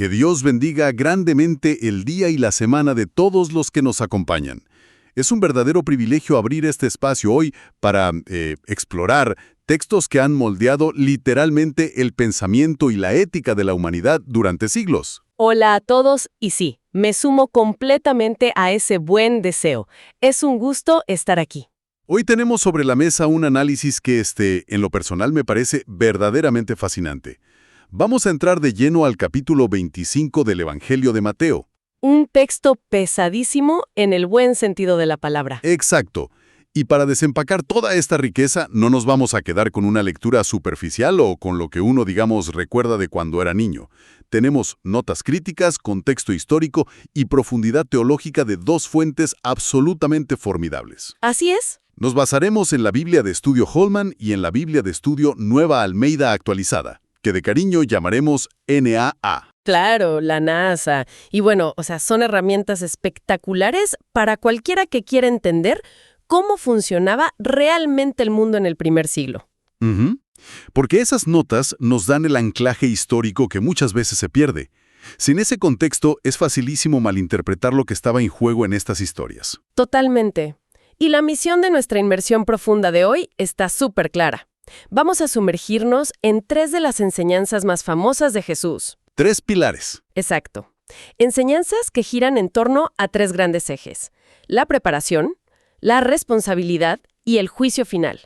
Que Dios bendiga grandemente el día y la semana de todos los que nos acompañan. Es un verdadero privilegio abrir este espacio hoy para explorar textos que han moldeado literalmente el pensamiento y la ética de la humanidad durante siglos. Hola a todos y sí, me sumo completamente a ese buen deseo. Es un gusto estar aquí. Hoy tenemos sobre la mesa un análisis que en lo personal me parece verdaderamente fascinante. Vamos a entrar de lleno al capítulo 25 del Evangelio de Mateo. Un texto pesadísimo en el buen sentido de la palabra. Exacto. Y para desempacar toda esta riqueza, no nos vamos a quedar con una lectura superficial o con lo que uno, digamos, recuerda de cuando era niño. Tenemos notas críticas, contexto histórico y profundidad teológica de dos fuentes absolutamente formidables. Así es. Nos basaremos en la Biblia de Estudio Holman y en la Biblia de Estudio Nueva Almeida actualizada, que de cariño llamaremos NAA. Claro, la NASA. Y bueno, son herramientas espectaculares para cualquiera que quiera entender cómo funcionaba realmente el mundo en el primer siglo. Porque esas notas nos dan el anclaje histórico que muchas veces se pierde. Sin ese contexto, es facilísimo malinterpretar lo que estaba en juego en estas historias. Totalmente. Y la misión de nuestra inmersión profunda de hoy está súper clara. Vamos a sumergirnos en 3 de las enseñanzas más famosas de Jesús. 3 pilares. Exacto. Enseñanzas que giran en torno a 3 grandes ejes: la preparación, la responsabilidad y el juicio final.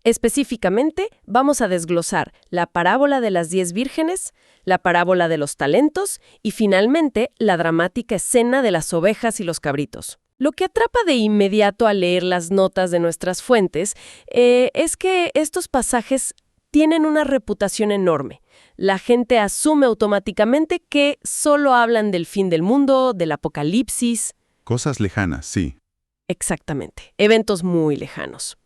Específicamente, vamos a desglosar la parábola de las 10 vírgenes, la parábola de los talentos y finalmente la dramática escena de las ovejas y los cabritos. Lo que atrapa de inmediato al leer las notas de nuestras fuentes es que estos pasajes tienen una reputación enorme. La gente asume automáticamente que solo hablan del fin del mundo, del apocalipsis. Cosas lejanas, sí. Exactamente, eventos muy lejanos.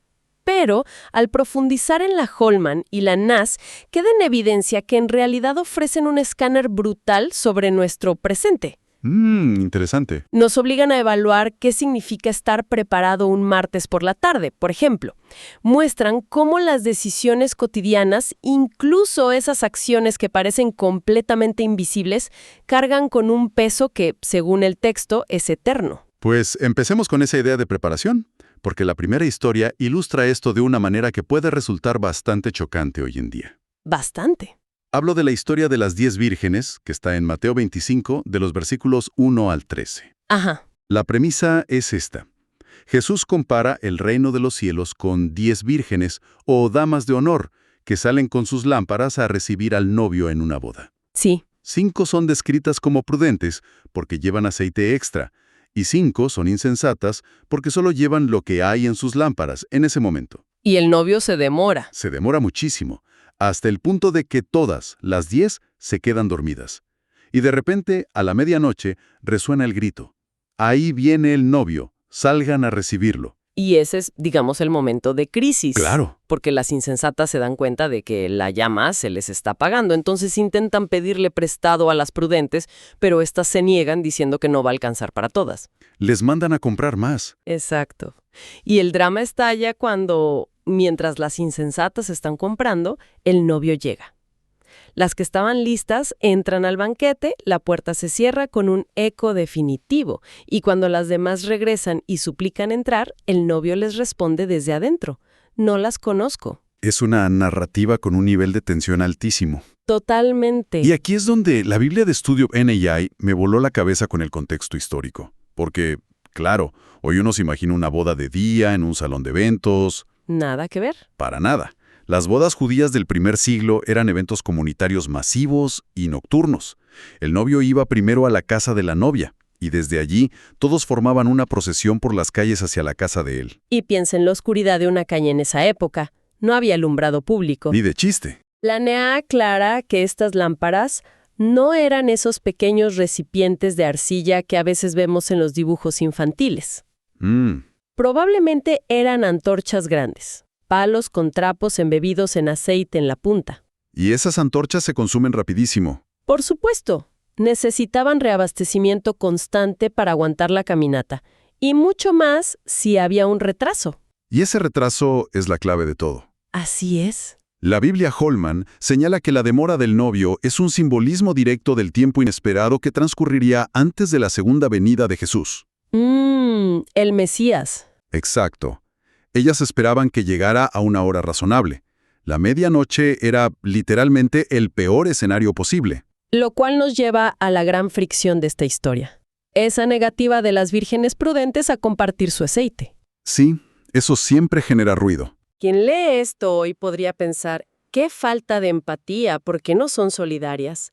Pero, al profundizar en la Holman y la NAS, queda en evidencia que en realidad ofrecen un escáner brutal sobre nuestro presente. Interesante. Nos obligan a evaluar qué significa estar preparado un martes por la tarde, por ejemplo. Muestran cómo las decisiones cotidianas, incluso esas acciones que parecen completamente invisibles, cargan con un peso que, según el texto, es eterno. Pues empecemos con esa idea de preparación, porque la primera historia ilustra esto de una manera que puede resultar bastante chocante hoy en día. Bastante. Hablo de la historia de las 10 vírgenes, que está en Mateo 25, de los versículos 1 al 13. Ajá. La premisa es esta. Jesús compara el reino de los cielos con 10 vírgenes o damas de honor que salen con sus lámparas a recibir al novio en una boda. Sí. 5 son descritas como prudentes porque llevan aceite extra, y 5 son insensatas porque solo llevan lo que hay en sus lámparas en ese momento. Y el novio se demora. Se demora muchísimo, hasta el punto de que todas, las 10, se quedan dormidas. Y de repente, a la medianoche, resuena el grito. Ahí viene el novio, salgan a recibirlo. Y ese es, digamos, el momento de crisis. Claro. Porque las insensatas se dan cuenta de que la llama se les está apagando. Entonces intentan pedirle prestado a las prudentes, pero éstas se niegan diciendo que no va a alcanzar para todas. Les mandan a comprar más. Exacto. Y el drama estalla cuando, mientras las insensatas están comprando, el novio llega. Las que estaban listas entran al banquete, la puerta se cierra con un eco definitivo, y cuando las demás regresan y suplican entrar, el novio les responde desde adentro: no las conozco. Es una narrativa con un nivel de tensión altísimo. Totalmente. Y aquí es donde la Biblia de Estudio NAI me voló la cabeza con el contexto histórico. Porque, claro, hoy uno se imagina una boda de día en un salón de eventos. Nada que ver. Para nada. Las bodas judías del primer siglo eran eventos comunitarios masivos y nocturnos. El novio iba primero a la casa de la novia, y desde allí todos formaban una procesión por las calles hacia la casa de él. Y piensa en la oscuridad de una calle en esa época. No había alumbrado público. Ni de chiste. La NEA aclara que estas lámparas no eran esos pequeños recipientes de arcilla que a veces vemos en los dibujos infantiles. Probablemente eran antorchas grandes, palos con trapos embebidos en aceite en la punta. Y esas antorchas se consumen rapidísimo. Por supuesto, necesitaban reabastecimiento constante para aguantar la caminata, y mucho más si había un retraso. Y ese retraso es la clave de todo. Así es. La Biblia Holman señala que la demora del novio es un simbolismo directo del tiempo inesperado que transcurriría antes de la segunda venida de Jesús. El Mesías. Exacto. Ellas esperaban que llegara a una hora razonable. La medianoche era literalmente el peor escenario posible. Lo cual nos lleva a la gran fricción de esta historia. Esa negativa de las vírgenes prudentes a compartir su aceite. Sí, eso siempre genera ruido. Quien lee esto hoy podría pensar, qué falta de empatía, porque no son solidarias.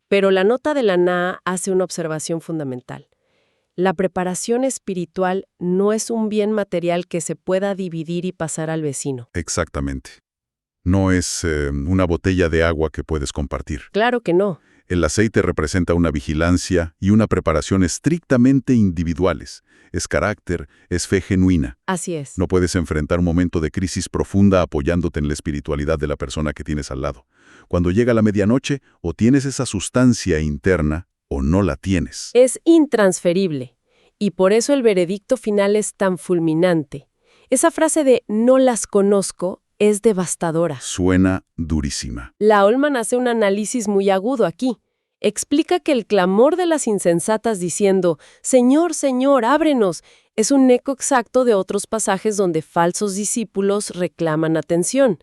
Pero la nota de la NAA hace una observación fundamental. La preparación espiritual no es un bien material que se pueda dividir y pasar al vecino. Exactamente. No es una botella de agua que puedes compartir. Claro que no. El aceite representa una vigilancia y una preparación estrictamente individuales. Es carácter, es fe genuina. Así es. No puedes enfrentar un momento de crisis profunda apoyándote en la espiritualidad de la persona que tienes al lado. Cuando llega la medianoche, o tienes esa sustancia interna o no la tienes. Es intransferible. Y por eso el veredicto final es tan fulminante. Esa frase de «no las conozco» es devastadora. Suena durísima. La Holman hace un análisis muy agudo aquí. Explica que el clamor de las insensatas diciendo «Señor, Señor, ábrenos», es un eco exacto de otros pasajes donde falsos discípulos reclaman atención.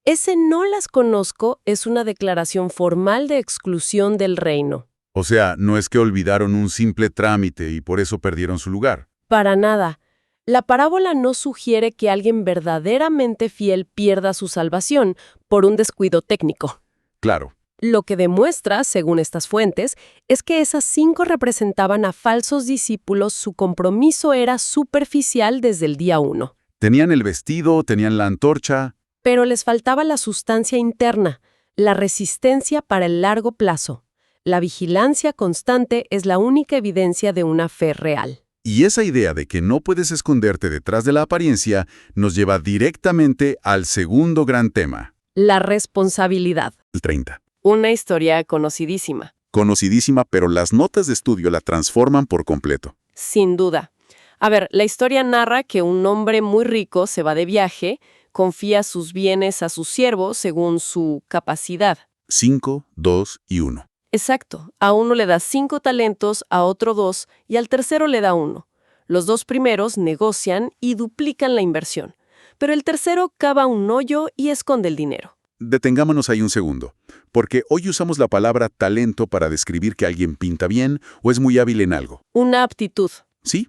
Ese «no las conozco» es una declaración formal de exclusión del reino. O sea, no es que olvidaron un simple trámite y por eso perdieron su lugar. Para nada. La parábola no sugiere que alguien verdaderamente fiel pierda su salvación por un descuido técnico. Claro. Lo que demuestra, según estas fuentes, es que esas 5 representaban a falsos discípulos, su compromiso era superficial desde el día 1. Tenían el vestido, tenían la antorcha. Pero les faltaba la sustancia interna, la resistencia para el largo plazo. La vigilancia constante es la única evidencia de una fe real. Y esa idea de que no puedes esconderte detrás de la apariencia nos lleva directamente al segundo gran tema. La responsabilidad. El 30. Una historia conocidísima. Conocidísima, pero las notas de estudio la transforman por completo. Sin duda. A ver, la historia narra que un hombre muy rico se va de viaje, confía sus bienes a su siervo según su capacidad. 5, 2 y 1. Exacto. A uno le da 5 talentos, a otro 2 y al tercero le da 1. Los 2 primeros negocian y duplican la inversión. Pero el tercero cava un hoyo y esconde el dinero. Detengámonos ahí un segundo, porque hoy usamos la palabra talento para describir que alguien pinta bien o es muy hábil en algo. Una aptitud. Sí,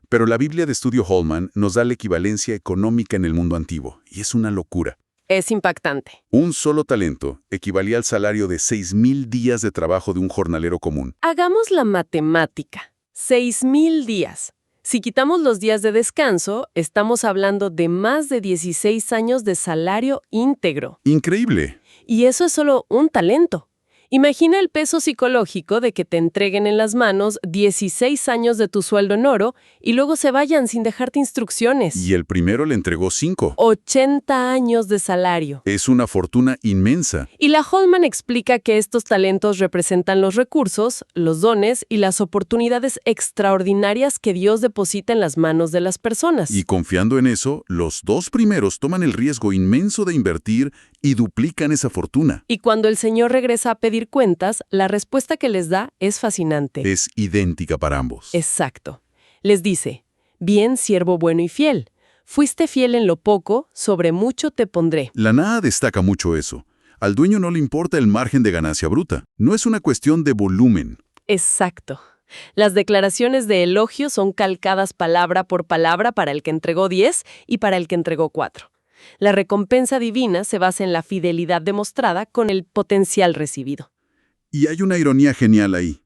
pero la Biblia de Estudio Holman nos da la equivalencia económica en el mundo antiguo, y es una locura. Es impactante. Un solo talento equivalía al salario de 6,000 días de trabajo de un jornalero común. Hagamos la matemática. 6,000 días. Si quitamos los días de descanso, estamos hablando de más de 16 años de salario íntegro. ¡Increíble! Y eso es solo un talento. Imagina el peso psicológico de que te entreguen en las manos 16 años de tu sueldo en oro y luego se vayan sin dejarte instrucciones. Y el primero le entregó 5. 80 años de salario. Es una fortuna inmensa. Y la Holman explica que estos talentos representan los recursos, los dones y las oportunidades extraordinarias que Dios deposita en las manos de las personas. Y confiando en eso, los 2 primeros toman el riesgo inmenso de invertir y duplican esa fortuna. Y cuando el Señor regresa a pedir cuentas, la respuesta que les da es fascinante. Es idéntica para ambos. Exacto. Les dice, bien, siervo bueno y fiel. Fuiste fiel en lo poco, sobre mucho te pondré. La NAA destaca mucho eso. Al dueño no le importa el margen de ganancia bruta. No es una cuestión de volumen. Exacto. Las declaraciones de elogio son calcadas palabra por palabra para el que entregó 10 y para el que entregó 4. La recompensa divina se basa en la fidelidad demostrada con el potencial recibido. Y hay una ironía genial ahí.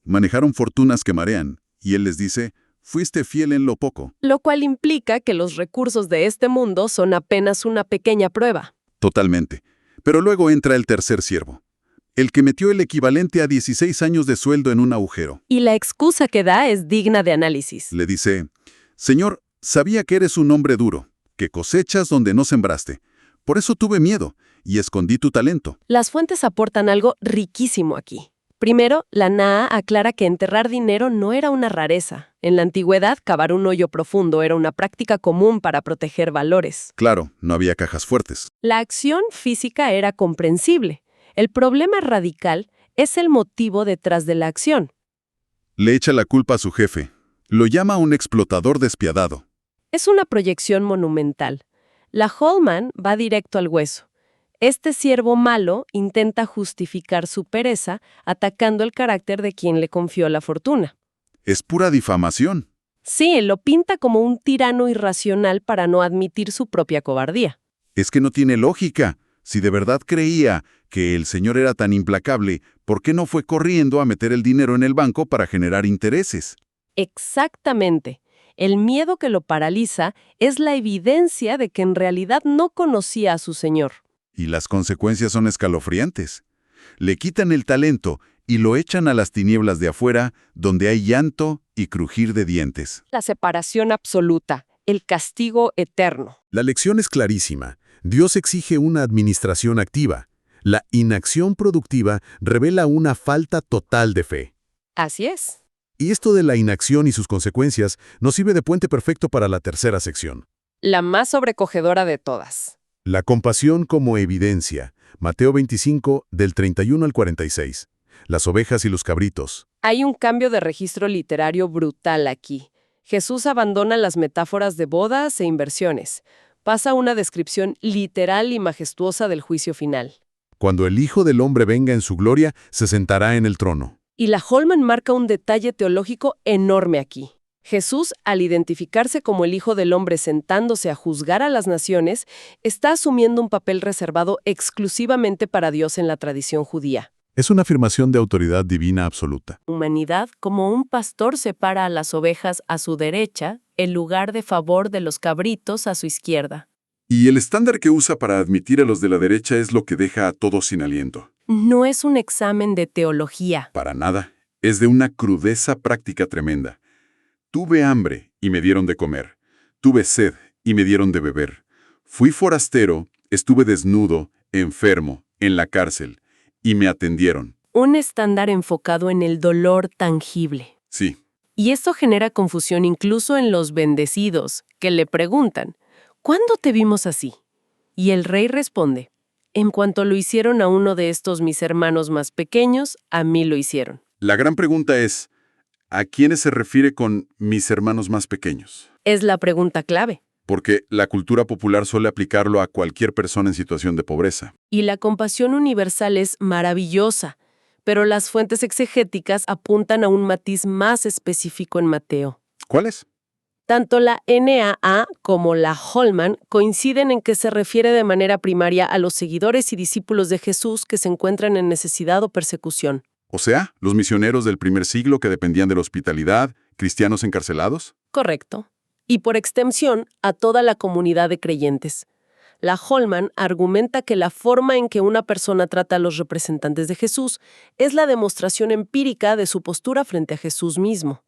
Manejaron fortunas que marean, y él les dice, fuiste fiel en lo poco. Lo cual implica que los recursos de este mundo son apenas una pequeña prueba. Totalmente. Pero luego entra el tercer siervo, el que metió el equivalente a 16 años de sueldo en un agujero. Y la excusa que da es digna de análisis. Le dice, Señor, sabía que eres un hombre duro, que cosechas donde no sembraste. Por eso tuve miedo y escondí tu talento. Las fuentes aportan algo riquísimo aquí. Primero, la NAA aclara que enterrar dinero no era una rareza. En la antigüedad, cavar un hoyo profundo era una práctica común para proteger valores. Claro, no había cajas fuertes. La acción física era comprensible. El problema radical es el motivo detrás de la acción. Le echa la culpa a su jefe. Lo llama un explotador despiadado. Es una proyección monumental. La Holman va directo al hueso. Este siervo malo intenta justificar su pereza atacando el carácter de quien le confió la fortuna. Es pura difamación. Sí, lo pinta como un tirano irracional para no admitir su propia cobardía. Es que no tiene lógica. Si de verdad creía que el señor era tan implacable, ¿por qué no fue corriendo a meter el dinero en el banco para generar intereses? Exactamente. El miedo que lo paraliza es la evidencia de que en realidad no conocía a su señor. Y las consecuencias son escalofriantes. Le quitan el talento y lo echan a las tinieblas de afuera, donde hay llanto y crujir de dientes. La separación absoluta, el castigo eterno. La lección es clarísima. Dios exige una administración activa. La inacción productiva revela una falta total de fe. Así es. Y esto de la inacción y sus consecuencias nos sirve de puente perfecto para la tercera sección. La más sobrecogedora de todas. La compasión como evidencia. Mateo 25, del 31 al 46. Las ovejas y los cabritos. Hay un cambio de registro literario brutal aquí. Jesús abandona las metáforas de bodas e inversiones. Pasa a una descripción literal y majestuosa del juicio final. Cuando el Hijo del Hombre venga en su gloria, se sentará en el trono. Y la Holman marca un detalle teológico enorme aquí. Jesús, al identificarse como el Hijo del Hombre sentándose a juzgar a las naciones, está asumiendo un papel reservado exclusivamente para Dios en la tradición judía. Es una afirmación de autoridad divina absoluta. Humanidad, como un pastor separa a las ovejas a su derecha, el lugar de favor de los cabritos a su izquierda. Y el estándar que usa para admitir a los de la derecha es lo que deja a todos sin aliento. No es un examen de teología. Para nada. Es de una crudeza práctica tremenda. Tuve hambre y me dieron de comer. Tuve sed y me dieron de beber. Fui forastero, estuve desnudo, enfermo, en la cárcel, y me atendieron. Un estándar enfocado en el dolor tangible. Sí. Y esto genera confusión incluso en los bendecidos, que le preguntan, ¿cuándo te vimos así? Y el rey responde, en cuanto lo hicieron a uno de estos mis hermanos más pequeños, a mí lo hicieron. La gran pregunta es, ¿a quiénes se refiere con mis hermanos más pequeños? Es la pregunta clave. Porque la cultura popular suele aplicarlo a cualquier persona en situación de pobreza. Y la compasión universal es maravillosa, pero las fuentes exegéticas apuntan a un matiz más específico en Mateo. ¿Cuál es? Tanto la NAA como la Holman coinciden en que se refiere de manera primaria a los seguidores y discípulos de Jesús que se encuentran en necesidad o persecución. O sea, los misioneros del primer siglo que dependían de la hospitalidad, cristianos encarcelados. Correcto. Y por extensión, a toda la comunidad de creyentes. La Holman argumenta que la forma en que una persona trata a los representantes de Jesús es la demostración empírica de su postura frente a Jesús mismo.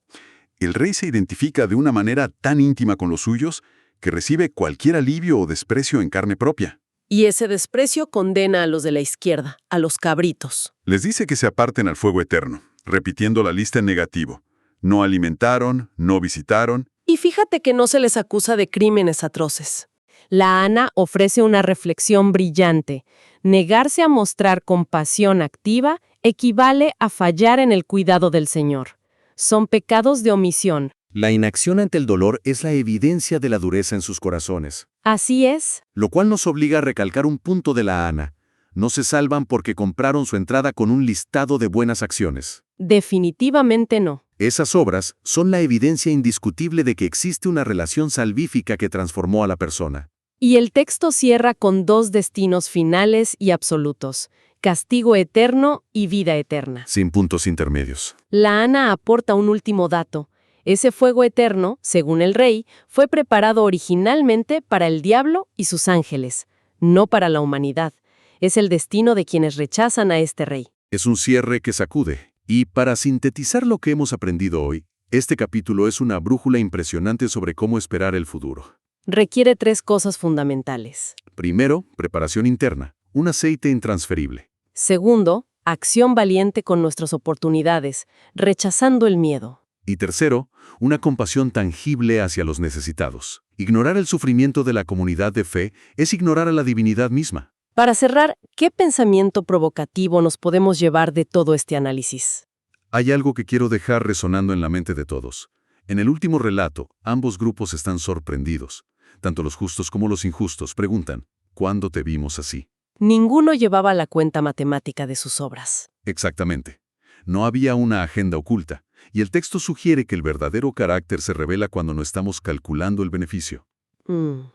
El rey se identifica de una manera tan íntima con los suyos que recibe cualquier alivio o desprecio en carne propia. Y ese desprecio condena a los de la izquierda, a los cabritos. Les dice que se aparten al fuego eterno, repitiendo la lista en negativo. No alimentaron, no visitaron. Y fíjate que no se les acusa de crímenes atroces. La Ana ofrece una reflexión brillante. Negarse a mostrar compasión activa equivale a fallar en el cuidado del Señor. Son pecados de omisión. La inacción ante el dolor es la evidencia de la dureza en sus corazones. Así es. Lo cual nos obliga a recalcar un punto de la Ana. No se salvan porque compraron su entrada con un listado de buenas acciones. Definitivamente no. Esas obras son la evidencia indiscutible de que existe una relación salvífica que transformó a la persona. Y el texto cierra con dos destinos finales y absolutos: castigo eterno y vida eterna. Sin puntos intermedios. La Ana aporta un último dato. Ese fuego eterno, según el rey, fue preparado originalmente para el diablo y sus ángeles, no para la humanidad. Es el destino de quienes rechazan a este rey. Es un cierre que sacude. Y para sintetizar lo que hemos aprendido hoy, este capítulo es una brújula impresionante sobre cómo esperar el futuro. Requiere tres cosas fundamentales. Primero, preparación interna, un aceite intransferible. Segundo, acción valiente con nuestras oportunidades, rechazando el miedo. Y tercero, una compasión tangible hacia los necesitados. Ignorar el sufrimiento de la comunidad de fe es ignorar a la divinidad misma. Para cerrar, ¿qué pensamiento provocativo nos podemos llevar de todo este análisis? Hay algo que quiero dejar resonando en la mente de todos. En el último relato, ambos grupos están sorprendidos. Tanto los justos como los injustos preguntan, ¿cuándo te vimos así? Ninguno llevaba la cuenta matemática de sus obras. Exactamente. No había una agenda oculta, y el texto sugiere que el verdadero carácter se revela cuando no estamos calculando el beneficio.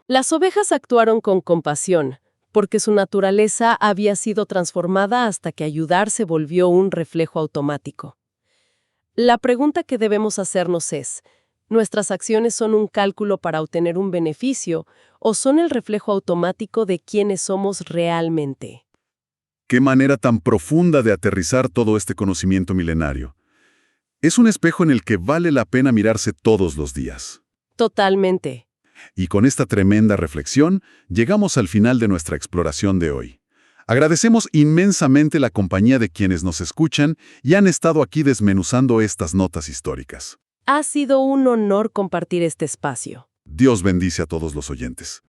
Las ovejas actuaron con compasión, porque su naturaleza había sido transformada hasta que ayudar se volvió un reflejo automático. La pregunta que debemos hacernos es, ¿nuestras acciones son un cálculo para obtener un beneficio o son el reflejo automático de quiénes somos realmente? Qué manera tan profunda de aterrizar todo este conocimiento milenario. Es un espejo en el que vale la pena mirarse todos los días. Totalmente. Y con esta tremenda reflexión, llegamos al final de nuestra exploración de hoy. Agradecemos inmensamente la compañía de quienes nos escuchan y han estado aquí desmenuzando estas notas históricas. Ha sido un honor compartir este espacio. Dios bendice a todos los oyentes.